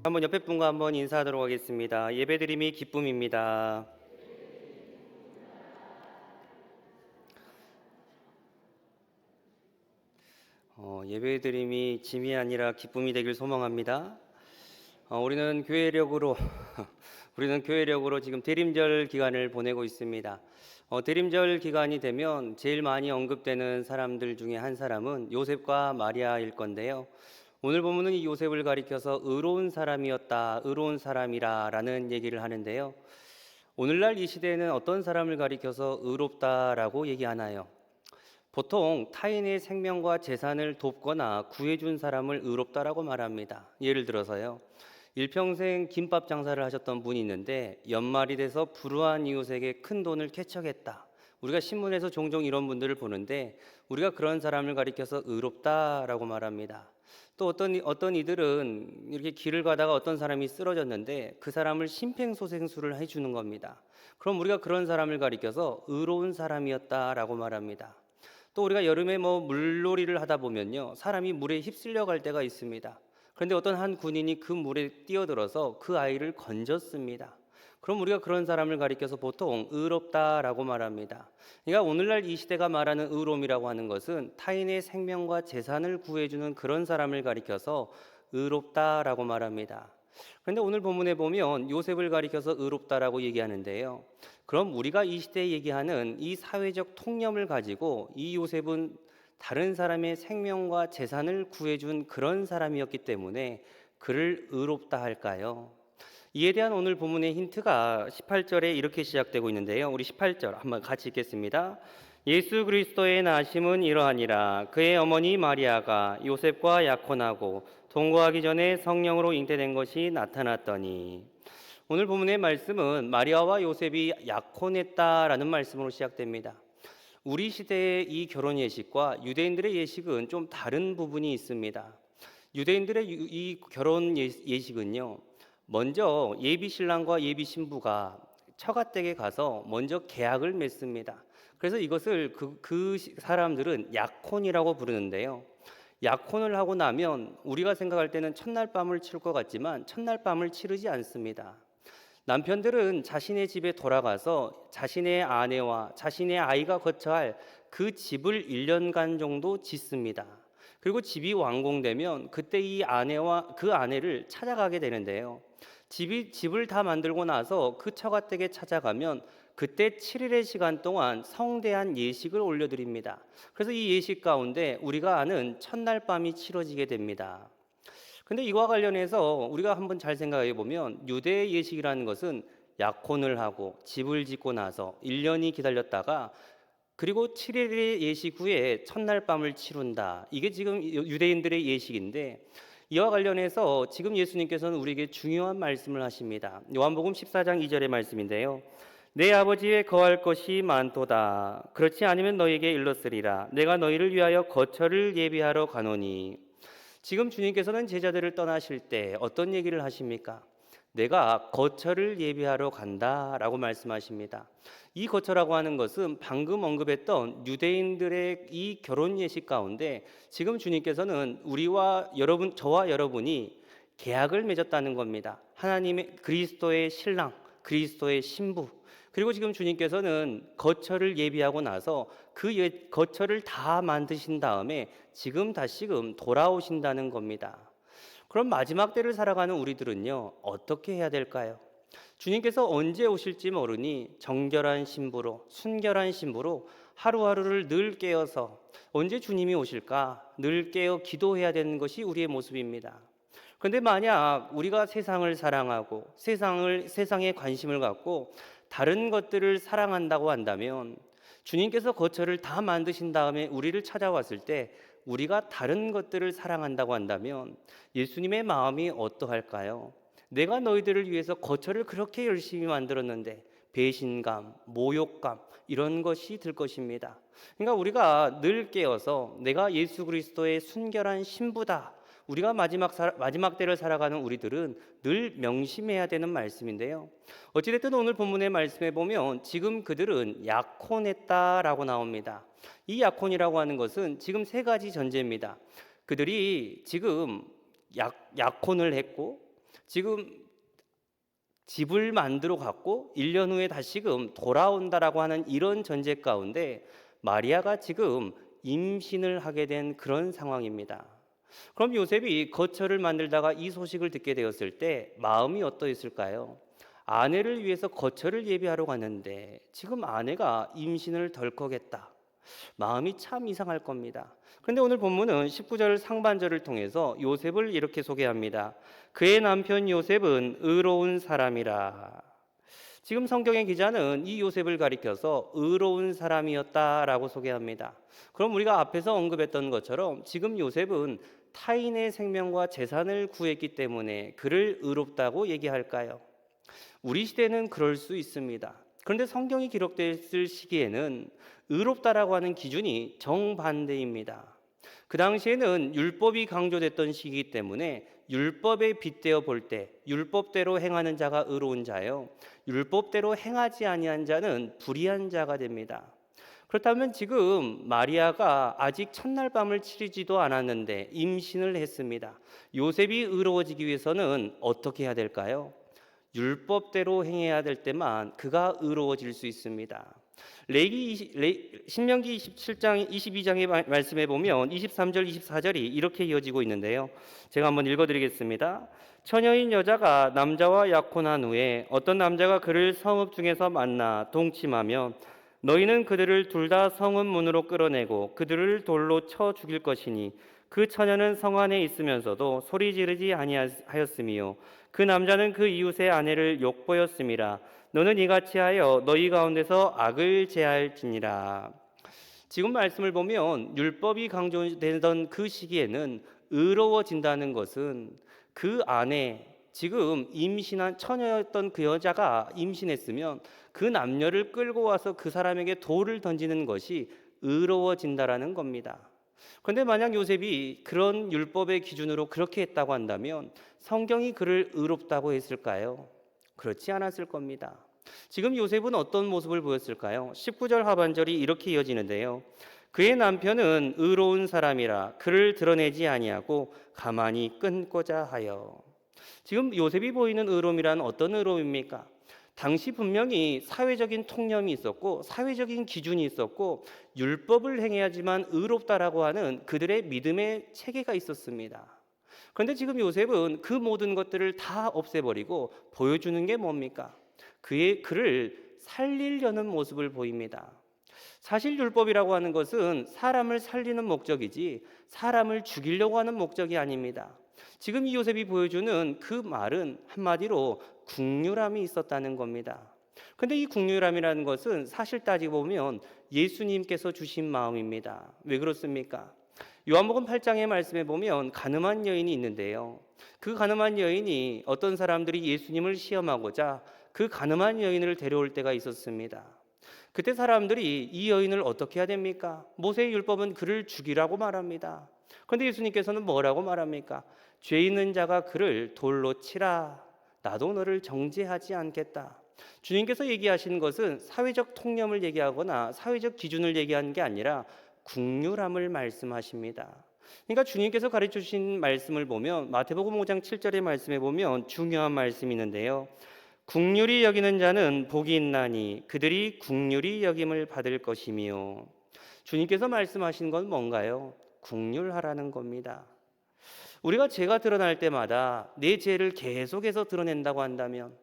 한번 옆에 분과 한번 인사하도록 하겠습니다. 예배드림이 기쁨입니다. 예배드림이 짐이 아니라 기쁨이 되길 소망합니다. 우리는 교회력으로 우리는 교회력으로 지금 대림절 기간을 보내고 있습니다. 대림절 기간이 되면 제일 많이 언급되는 사람들 중에 한 사람은 요셉과 마리아일 건데요. 오늘 본문은 이 요셉을 가리켜서 의로운 사람이었다, 의로운 사람이라라는 얘기를 하는데요. 오늘날 이 시대에는 어떤 사람을 가리켜서 의롭다라고 얘기하나요? 보통 타인의 생명과 재산을 돕거나 구해준 사람을 의롭다라고 말합니다. 예를 들어서요. 일평생 김밥 장사를 하셨던 분이 있는데 연말이 돼서 불우한 이웃에게 큰 돈을 캐척했다. 우리가 신문에서 종종 이런 분들을 보는데 우리가 그런 사람을 가리켜서 의롭다라고 말합니다. 또 어떤 이들은 이렇게 길을 가다가 어떤 사람이 쓰러졌는데 그 사람을 심폐소생술을 해주는 겁니다. 그럼 우리가 그런 사람을 가리켜서 의로운 사람이었다라고 말합니다. 또 우리가 여름에 물놀이를 하다 보면요, 사람이 물에 휩쓸려 갈 때가 있습니다. 그런데 어떤 한 군인이 그 물에 뛰어들어서 그 아이를 건졌습니다. 그럼 우리가 그런 사람을 가리켜서 보통 의롭다라고 말합니다. 그러니까 오늘날 이 시대가 말하는 의로움이라고 하는 것은 타인의 생명과 재산을 구해주는 그런 사람을 가리켜서 의롭다라고 말합니다. 그런데 오늘 본문에 보면 요셉을 가리켜서 의롭다라고 얘기하는데요. 그럼 우리가 이 시대에 얘기하는 이 사회적 통념을 가지고 이 요셉은 다른 사람의 생명과 재산을 구해준 그런 사람이었기 때문에 그를 의롭다 할까요? 이에 대한 오늘 본문의 힌트가 18절에 이렇게 시작되고 있는데요. 우리 18절 한번 같이 읽겠습니다. 예수 그리스도의 나심은 이러하니라. 그의 어머니 마리아가 요셉과 약혼하고 동거하기 전에 성령으로 잉태된 것이 나타났더니. 오늘 본문의 말씀은 마리아와 요셉이 약혼했다라는 말씀으로 시작됩니다. 우리 시대의 이 결혼 예식과 유대인들의 예식은 좀 다른 부분이 있습니다. 유대인들의 이 결혼 예식은요, 먼저 예비 신랑과 예비 신부가 처가댁에 가서 먼저 계약을 맺습니다. 그래서 이것을 그 사람들은 약혼이라고 부르는데요. 약혼을 하고 나면 우리가 생각할 때는 첫날 밤을 칠 것 같지만 첫날 밤을 치르지 않습니다. 남편들은 자신의 집에 돌아가서 자신의 아내와 자신의 아이가 거처 할 그 집을 1년간 정도 짓습니다. 그리고 집이 완공되면 그때 이 아내와 그 아내를 찾아가게 되는데요. 집을 다 만들고 나서 그 처가댁에 찾아가면 그때 7일의 시간 동안 성대한 예식을 올려드립니다. 그래서 이 예식 가운데 우리가 아는 첫날 밤이 치러지게 됩니다. 근데 이와 관련해서 우리가 한번 잘 생각해 보면 유대 예식이라는 것은 약혼을 하고 집을 짓고 나서 1년이 기다렸다가 그리고 7일의 예식 후에 첫날 밤을 치룬다. 이게 지금 유대인들의 예식인데 이와 관련해서 지금 예수님께서는 우리에게 중요한 말씀을 하십니다. 요한복음 14장 2절의 말씀인데요. 내 아버지의 거할 것이 많도다. 그렇지 않으면 너에게 일렀으리라. 내가 너희를 위하여 거처를 예비하러 가노니. 지금 주님께서는 제자들을 떠나실 때 어떤 얘기를 하십니까? 내가 거처를 예비하러 간다라고 말씀하십니다. 이 거처라고 하는 것은 방금 언급했던 유대인들의 이 결혼 예식 가운데 지금 주님께서는 저와 여러분이 계약을 맺었다는 겁니다. 하나님의 그리스도의 신랑, 그리스도의 신부. 그리고 지금 주님께서는 거처를 예비하고 나서 그 거처를 다 만드신 다음에 지금 다시금 돌아오신다는 겁니다. 그럼 마지막 때를 살아가는 우리들은요, 어떻게 해야 될까요? 주님께서 언제 오실지 모르니 정결한 신부로, 순결한 신부로 하루하루를 늘 깨어서 언제 주님이 오실까 늘 깨어 기도해야 되는 것이 우리의 모습입니다. 그런데 만약 우리가 세상을 사랑하고 세상에 관심을 갖고 다른 것들을 사랑한다고 한다면 주님께서 거처를 다 만드신 다음에 우리를 찾아왔을 때 우리가 다른 것들을 사랑한다고 한다면 예수님의 마음이 어떠할까요? 내가 너희들을 위해서 거처를 그렇게 열심히 만들었는데 배신감, 모욕감 이런 것이 들 것입니다. 그러니까 우리가 늘 깨어서 내가 예수 그리스도의 순결한 신부다. 우리가 마지막 때를 살아가는 우리들은 늘 명심해야 되는 말씀인데요. 어찌됐든 오늘 본문의 말씀에 보면 지금 그들은 약혼했다라고 나옵니다. 이 약혼이라고 하는 것은 지금 세 가지 전제입니다. 그들이 지금 약혼을 했고 지금 집을 만들어 갖고 1년 후에 다시금 돌아온다라고 하는 이런 전제 가운데 마리아가 지금 임신을 하게 된 그런 상황입니다. 그럼 요셉이 거처를 만들다가 이 소식을 듣게 되었을 때 마음이 어떠했을까요? 아내를 위해서 거처를 예비하러 갔는데 지금 아내가 임신을 덜컥했다. 마음이 참 이상할 겁니다. 그런데 오늘 본문은 19절 상반절을 통해서 요셉을 이렇게 소개합니다. 그의 남편 요셉은 의로운 사람이라. 지금 성경의 기자는 이 요셉을 가리켜서 의로운 사람이었다라고 소개합니다. 그럼 우리가 앞에서 언급했던 것처럼 지금 요셉은 타인의 생명과 재산을 구했기 때문에 그를 의롭다고 얘기할까요? 우리 시대는 그럴 수 있습니다. 그런데 성경이 기록됐을 시기에는 의롭다라고 하는 기준이 정반대입니다. 그 당시에는 율법이 강조됐던 시기이기 때문에 율법에 빗대어 볼 때 율법대로 행하는 자가 의로운 자요, 율법대로 행하지 아니한 자는 불의한 자가 됩니다. 그렇다면 지금 마리아가 아직 첫날 밤을 치르지도 않았는데 임신을 했습니다. 요셉이 의로워지기 위해서는 어떻게 해야 될까요? 율법대로 행해야 될 때만 그가 의로워질 수 있습니다. 신명기 27장 22장의 말씀에 보면 23절 24절이 이렇게 이어지고 있는데요. 제가 한번 읽어드리겠습니다. 처녀인 여자가 남자와 약혼한 후에 어떤 남자가 그를 성읍 중에서 만나 동침하면 너희는 그들을 둘 다 성읍 문으로 끌어내고 그들을 돌로 쳐 죽일 것이니 그 처녀는 성 안에 있으면서도 소리 지르지 아니하였으며 그 남자는 그 이웃의 아내를 욕보였음이라. 너는 이같이 하여 너희 가운데서 악을 제할지니라. 지금 말씀을 보면 율법이 강조되던 그 시기에는 의로워진다는 것은 그 안에 지금 임신한 처녀였던 그 여자가 임신했으면 그 남녀를 끌고 와서 그 사람에게 돌을 던지는 것이 의로워진다라는 겁니다. 그런데 만약 요셉이 그런 율법의 기준으로 그렇게 했다고 한다면 성경이 그를 의롭다고 했을까요? 그렇지 않았을 겁니다. 지금 요셉은 어떤 모습을 보였을까요? 19절 하반절이 이렇게 이어지는데요. 그의 남편은 의로운 사람이라 그를 드러내지 아니하고 가만히 끊고자 하여. 지금 요셉이 보이는 의로움이란 어떤 의로움입니까? 당시 분명히 사회적인 통념이 있었고 사회적인 기준이 있었고 율법을 행해야지만 의롭다라고 하는 그들의 믿음의 체계가 있었습니다. 그런데 지금 요셉은 그 모든 것들을 다 없애버리고 보여주는 게 뭡니까? 그를 살리려는 모습을 보입니다. 사실 율법이라고 하는 것은 사람을 살리는 목적이지 사람을 죽이려고 하는 목적이 아닙니다. 지금 이 요셉이 보여주는 그 말은 한마디로 국률함이 있었다는 겁니다. 그런데 이 국률함이라는 것은 사실 따지고 보면 예수님께서 주신 마음입니다. 왜 그렇습니까? 요한복음 8장의 말씀에 보면 가늠한 여인이 있는데요. 그 가늠한 여인이 어떤 사람들이 예수님을 시험하고자 그 가늠한 여인을 데려올 때가 있었습니다. 그때 사람들이 이 여인을 어떻게 해야 됩니까? 모세의 율법은 그를 죽이라고 말합니다. 그런데 예수님께서는 뭐라고 말합니까? 죄 있는 자가 그를 돌로 치라. 나도 너를 정죄하지 않겠다. 주님께서 얘기하신 것은 사회적 통념을 얘기하거나 사회적 기준을 얘기하는 게 아니라 국률함을 말씀하십니다. 그러니까 주님께서 가르쳐 주신 말씀을 보면 마태복음 5장 7절의 말씀에 보면 중요한 말씀이 있는데요. 국률이 여기는 자는 복이 있나니 그들이 국률이 여김을 받을 것이며. 주님께서 말씀하신 건 뭔가요? 국률하라는 겁니다. 우리가 죄가 드러날 때마다 내 죄를 계속해서 드러낸다고 한다면,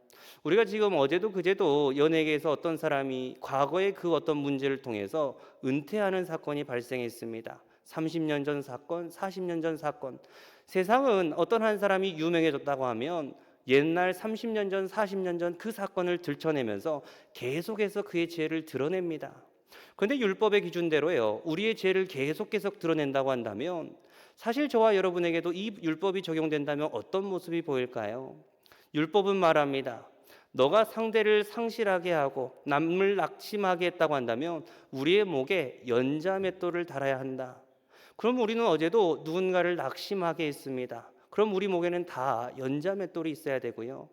우리가 지금 어제도 그제도 연예계에서 어떤 사람이 과거의 그 어떤 문제를 통해서 은퇴하는 사건이 발생했습니다. 30년 전 사건, 40년 전 사건. 세상은 어떤 한 사람이 유명해졌다고 하면 옛날 30년 전, 40년 전 그 사건을 들춰내면서 계속해서 그의 죄를 드러냅니다. 그런데 율법의 기준대로요, 우리의 죄를 계속 드러낸다고 한다면 사실 저와 여러분에게도 이 율법이 적용된다면 어떤 모습이 보일까요? 율법은 말합니다. 너가 상대를 상실하게 하고 남을 낙심하게 했다고 한다면 우리의 목에 연자맷돌을 달아야 한다. 그럼 우리는 어제도 누군가를 낙심하게 했습니다. 그럼 우리 목에는 다 연자맷돌이 있어야 되고요.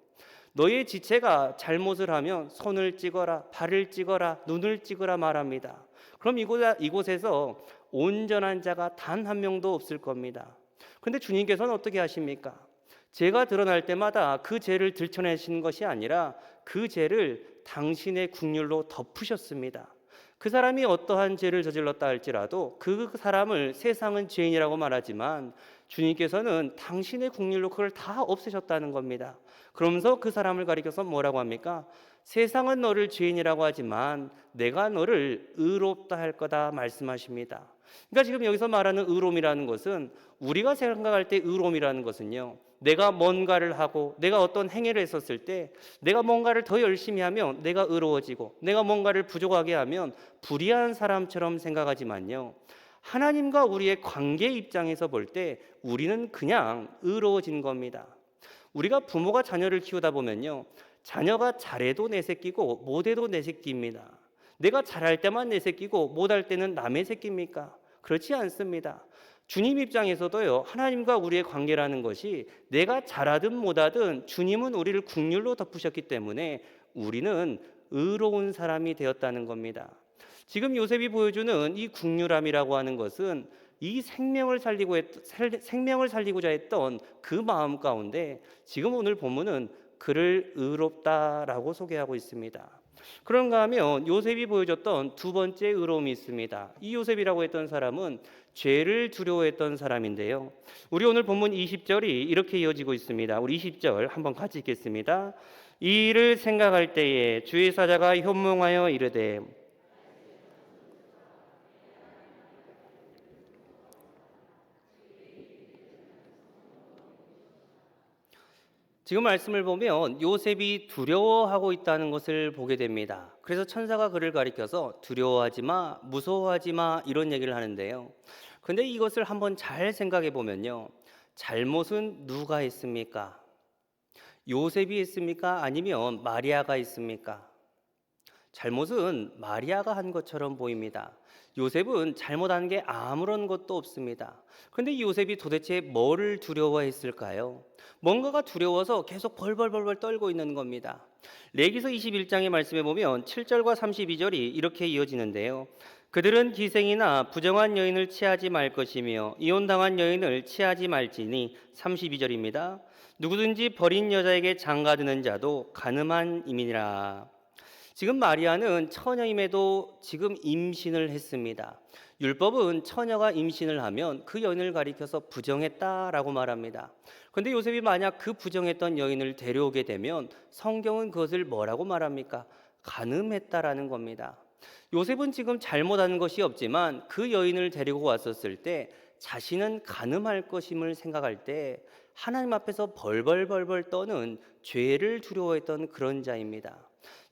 너의 지체가 잘못을 하면 손을 찍어라, 발을 찍어라, 눈을 찍으라 말합니다. 그럼 이곳에서 온전한 자가 단 한 명도 없을 겁니다. 그런데 주님께서는 어떻게 하십니까? 죄가 드러날 때마다 그 죄를 들춰내신 것이 아니라 그 죄를 당신의 국률로 덮으셨습니다. 그 사람이 어떠한 죄를 저질렀다 할지라도 그 사람을 세상은 죄인이라고 말하지만 주님께서는 당신의 국률로 그걸 다 없애셨다는 겁니다. 그러면서 그 사람을 가리켜서 뭐라고 합니까? 세상은 너를 죄인이라고 하지만 내가 너를 의롭다 할 거다 말씀하십니다. 그러니까 지금 여기서 말하는 의로움이라는 것은, 우리가 생각할 때 의로움이라는 것은요, 내가 뭔가를 하고 내가 어떤 행위를 했었을 때 내가 뭔가를 더 열심히 하면 내가 의로워지고 내가 뭔가를 부족하게 하면 불의한 사람처럼 생각하지만요, 하나님과 우리의 관계 입장에서 볼 때 우리는 그냥 의로워진 겁니다. 우리가 부모가 자녀를 키우다 보면요, 자녀가 잘해도 내 새끼고 못해도 내 새끼입니다. 내가 잘할 때만 내 새끼고 못할 때는 남의 새끼입니까? 그렇지 않습니다. 주님 입장에서도요, 하나님과 우리의 관계라는 것이 내가 잘하든 못하든 주님은 우리를 국률로 덮으셨기 때문에 우리는 의로운 사람이 되었다는 겁니다. 지금 요셉이 보여주는 이 국률함이라고 하는 것은 이 생명을 살리고자 했던 그 마음 가운데 지금 오늘 본문은 그를 의롭다라고 소개하고 있습니다. 그런가 하면 요셉이 보여줬던 두 번째 의로움이 있습니다. 이 요셉이라고 했던 사람은 죄를 두려워했던 사람인데요, 우리 오늘 본문 20절이 이렇게 이어지고 있습니다. 우리 20절 한번 같이 읽겠습니다. 이 일을 생각할 때에 주의 사자가 현몽하여 이르되. 지금 말씀을 보면 요셉이 두려워하고 있다는 것을 보게 됩니다. 그래서 천사가 그를 가리켜서 두려워하지 마, 무서워하지 마, 이런 얘기를 하는데요. 근데 이것을 한번 잘 생각해 보면요, 잘못은 누가 했습니까? 요셉이 했습니까? 아니면 마리아가 했습니까? 잘못은 마리아가 한 것처럼 보입니다. 요셉은 잘못한 게 아무런 것도 없습니다. 그런데 요셉이 도대체 뭐를 두려워했을까요? 뭔가가 두려워서 계속 벌벌벌벌 떨고 있는 겁니다. 레위기서 21장의 말씀에 보면 7절과 32절이 이렇게 이어지는데요, 그들은 기생이나 부정한 여인을 취하지 말 것이며 이혼당한 여인을 취하지 말지니. 32절입니다. 누구든지 버린 여자에게 장가드는 자도 간음한 임이니라. 지금 마리아는 처녀임에도 지금 임신을 했습니다. 율법은 처녀가 임신을 하면 그 여인을 가리켜서 부정했다라고 말합니다. 그런데 요셉이 만약 그 부정했던 여인을 데려오게 되면 성경은 그것을 뭐라고 말합니까? 간음했다라는 겁니다. 요셉은 지금 잘못한 것이 없지만 그 여인을 데리고 왔었을 때 자신은 간음할 것임을 생각할 때 하나님 앞에서 벌벌벌벌 떠는 죄를 두려워했던 그런 자입니다.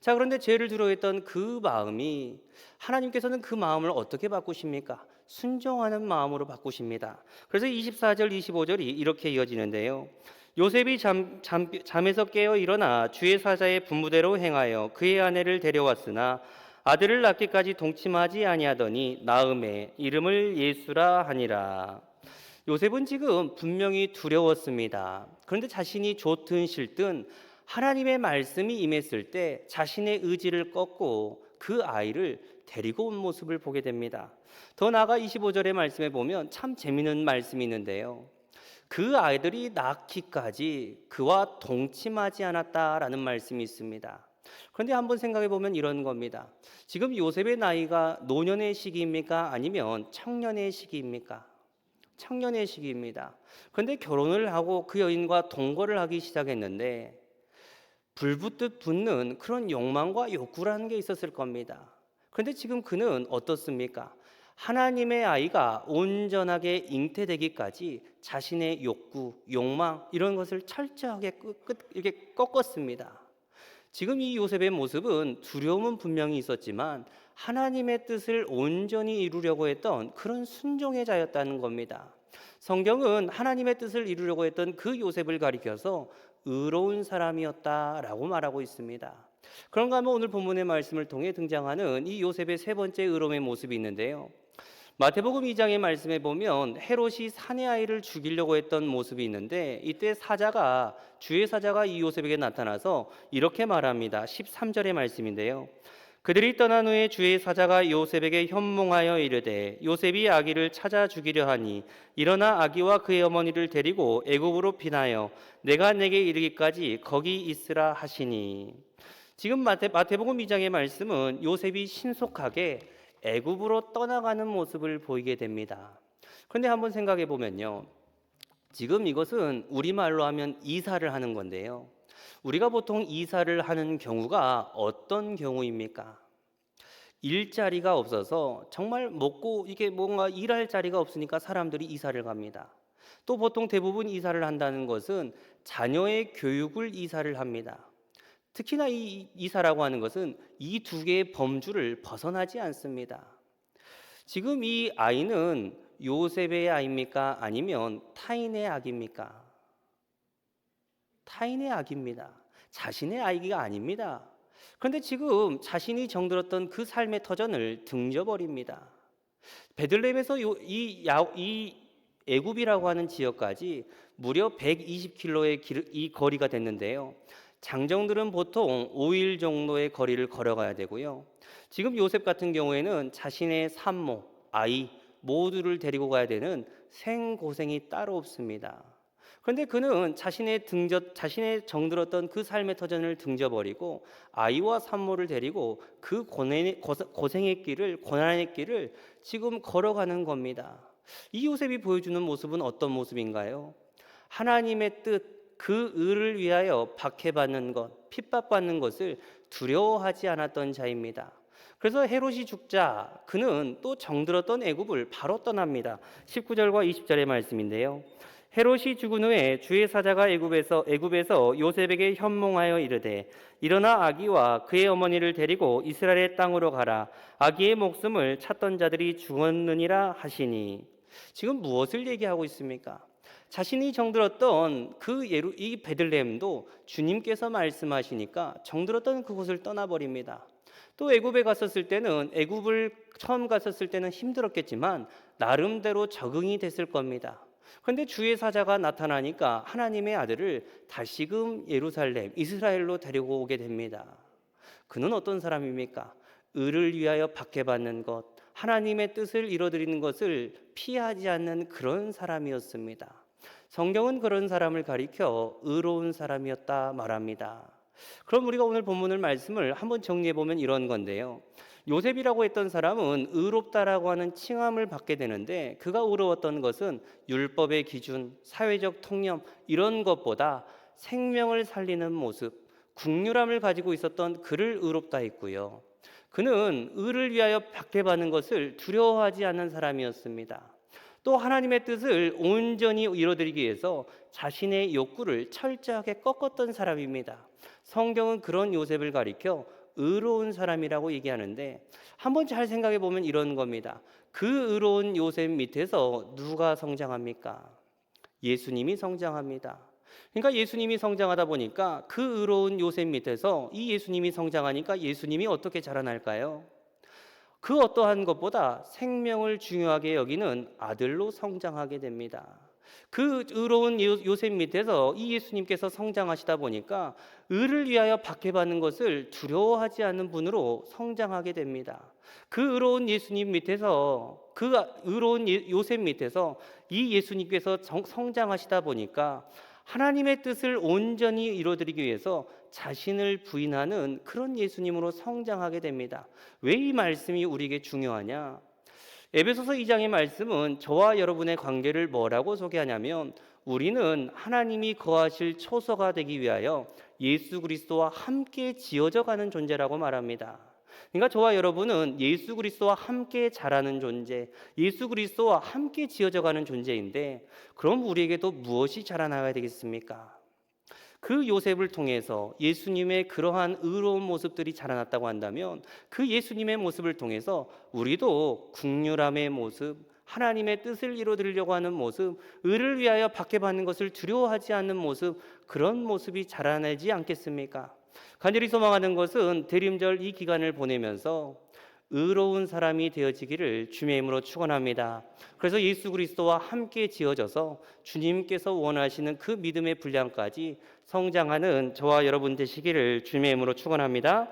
자, 그런데 죄를 두려워했던 그 마음이 하나님께서는 그 마음을 어떻게 바꾸십니까? 순종하는 마음으로 바꾸십니다. 그래서 24절 25절이 이렇게 이어지는데요, 요셉이 잠에서 깨어 일어나 주의 사자의 분부대로 행하여 그의 아내를 데려왔으나 아들을 낳기까지 동침하지 아니하더니 낳음에 이름을 예수라 하니라. 요셉은 지금 분명히 두려웠습니다. 그런데 자신이 좋든 싫든 하나님의 말씀이 임했을 때 자신의 의지를 꺾고 그 아이를 데리고 온 모습을 보게 됩니다. 더 나아가 25절의 말씀에 보면 참 재미있는 말씀이 있는데요, 그 아이들이 낳기까지 그와 동침하지 않았다라는 말씀이 있습니다. 그런데 한번 생각해 보면 이런 겁니다. 지금 요셉의 나이가 노년의 시기입니까? 아니면 청년의 시기입니까? 청년의 시기입니다. 그런데 결혼을 하고 그 여인과 동거를 하기 시작했는데 불붙듯 붙는 그런 욕망과 욕구라는 게 있었을 겁니다. 그런데 지금 그는 어떻습니까? 하나님의 아이가 온전하게 잉태되기까지 자신의 욕구, 욕망 이런 것을 철저하게 이렇게 꺾었습니다. 지금 이 요셉의 모습은 두려움은 분명히 있었지만 하나님의 뜻을 온전히 이루려고 했던 그런 순종의 자였다는 겁니다. 성경은 하나님의 뜻을 이루려고 했던 그 요셉을 가리켜서 의로운 사람이었다라고 말하고 있습니다. 그런가 하면 오늘 본문의 말씀을 통해 등장하는 이 요셉의 세 번째 의로움의 모습이 있는데요, 마태복음 2장의 말씀에 보면 헤롯이 사내 아이를 죽이려고 했던 모습이 있는데 이때 주의 사자가 이 요셉에게 나타나서 이렇게 말합니다. 13절의 말씀인데요, 그들이 떠난 후에 주의 사자가 요셉에게 현몽하여 이르되 요셉이 아기를 찾아 죽이려 하니 일어나 아기와 그의 어머니를 데리고 애굽으로 피하여 내가 내게 이르기까지 거기 있으라 하시니. 지금 마태복음 2장의 말씀은 요셉이 신속하게 애굽으로 떠나가는 모습을 보이게 됩니다. 그런데 한번 생각해 보면요, 지금 이것은 우리말로 하면 이사를 하는 건데요, 우리가 보통 이사를 하는 경우가 어떤 경우입니까? 일자리가 없어서 정말 먹고 이게 뭔가 일할 자리가 없으니까 사람들이 이사를 갑니다. 또 보통 대부분 이사를 한다는 것은 자녀의 교육을 이사를 합니다. 특히나 이 이사라고 하는 것은 이 두 개의 범주를 벗어나지 않습니다. 지금 이 아이는 요셉의 아이입니까? 아니면 타인의 아기입니까? 타인의 아기입니다. 자신의 아이가 아닙니다. 그런데 지금 자신이 정들었던 그 삶의 터전을 등져버립니다. 베들레헴에서 이 애굽이라고 하는 지역까지 무려 120km의 이 거리가 됐는데요, 장정들은 보통 5일 정도의 거리를 걸어가야 되고요, 지금 요셉 같은 경우에는 자신의 산모, 아이 모두를 데리고 가야 되는 생고생이 따로 없습니다. 그런데 그는 자신의 정들었던 그 삶의 터전을 등져버리고 아이와 산모를 데리고 그 고생의 길을, 고난의 길을 지금 걸어가는 겁니다. 이 요셉이 보여주는 모습은 어떤 모습인가요? 하나님의 뜻, 그 의를 위하여 박해받는 것, 핍박받는 것을 두려워하지 않았던 자입니다. 그래서 헤롯이 죽자 그는 또 정들었던 애굽을 바로 떠납니다. 19절과 20절의 말씀인데요, 헤롯이 죽은 후에 주의 사자가 애굽에서 요셉에게 현몽하여 이르되 일어나 아기와 그의 어머니를 데리고 이스라엘의 땅으로 가라. 아기의 목숨을 찾던 자들이 죽었느니라 하시니. 지금 무엇을 얘기하고 있습니까? 자신이 정들었던 이 베들레헴도 주님께서 말씀하시니까 정들었던 그곳을 떠나버립니다. 또 애굽에 갔었을 때는, 애굽을 처음 갔었을 때는 힘들었겠지만 나름대로 적응이 됐을 겁니다. 그런데 주의 사자가 나타나니까 하나님의 아들을 다시금 예루살렘, 이스라엘로 데리고 오게 됩니다. 그는 어떤 사람입니까? 의를 위하여 박해받는 것, 하나님의 뜻을 이뤄드리는 것을 피하지 않는 그런 사람이었습니다. 성경은 그런 사람을 가리켜 의로운 사람이었다 말합니다. 그럼 우리가 오늘 본문을 말씀을 한번 정리해 보면 이런 건데요, 요셉이라고 했던 사람은 의롭다라고 하는 칭함을 받게 되는데, 그가 의로웠던 것은 율법의 기준, 사회적 통념 이런 것보다 생명을 살리는 모습, 국률함을 가지고 있었던 그를 의롭다 했고요, 그는 의를 위하여 박해받는 것을 두려워하지 않는 사람이었습니다. 또 하나님의 뜻을 온전히 이뤄드리기 위해서 자신의 욕구를 철저하게 꺾었던 사람입니다. 성경은 그런 요셉을 가리켜 의로운 사람이라고 얘기하는데, 한번 잘 생각해 보면 이런 겁니다. 그 의로운 요셉 밑에서 누가 성장합니까? 예수님이 성장합니다. 그러니까 예수님이 성장하다 보니까 그 의로운 요셉 밑에서 이 예수님이 성장하니까 예수님이 어떻게 자라날까요? 그 어떠한 것보다 생명을 중요하게 여기는 아들로 성장하게 됩니다. 그 의로운 요셉 밑에서 이 예수님께서 성장하시다 보니까 의를 위하여 박해받는 것을 두려워하지 않는 분으로 성장하게 됩니다. 그 의로운 예수님 밑에서, 그 의로운 요셉 밑에서 이 예수님께서 성장하시다 보니까 하나님의 뜻을 온전히 이루어드리기 위해서 자신을 부인하는 그런 예수님으로 성장하게 됩니다. 왜 이 말씀이 우리에게 중요하냐? 에베소서 2장의 말씀은 저와 여러분의 관계를 뭐라고 소개하냐면, 우리는 하나님이 거하실 초소가 되기 위하여 예수 그리스도와 함께 지어져 가는 존재라고 말합니다. 그러니까 저와 여러분은 예수 그리스도와 함께 자라는 존재, 예수 그리스도와 함께 지어져 가는 존재인데, 그럼 우리에게도 무엇이 자라나가야 되겠습니까? 그 요셉을 통해서 예수님의 그러한 의로운 모습들이 자라났다고 한다면, 그 예수님의 모습을 통해서 우리도 국률함의 모습, 하나님의 뜻을 이루어드리려고 하는 모습, 의를 위하여 박해받는 것을 두려워하지 않는 모습, 그런 모습이 자라나지 않겠습니까? 간절히 소망하는 것은 대림절 이 기간을 보내면서 의로운 사람이 되어지기를 주님의 이름으로 축원합니다. 그래서 예수 그리스도와 함께 지어져서 주님께서 원하시는 그 믿음의 분량까지 성장하는 저와 여러분 되시기를 주님의 이름으로 축원합니다.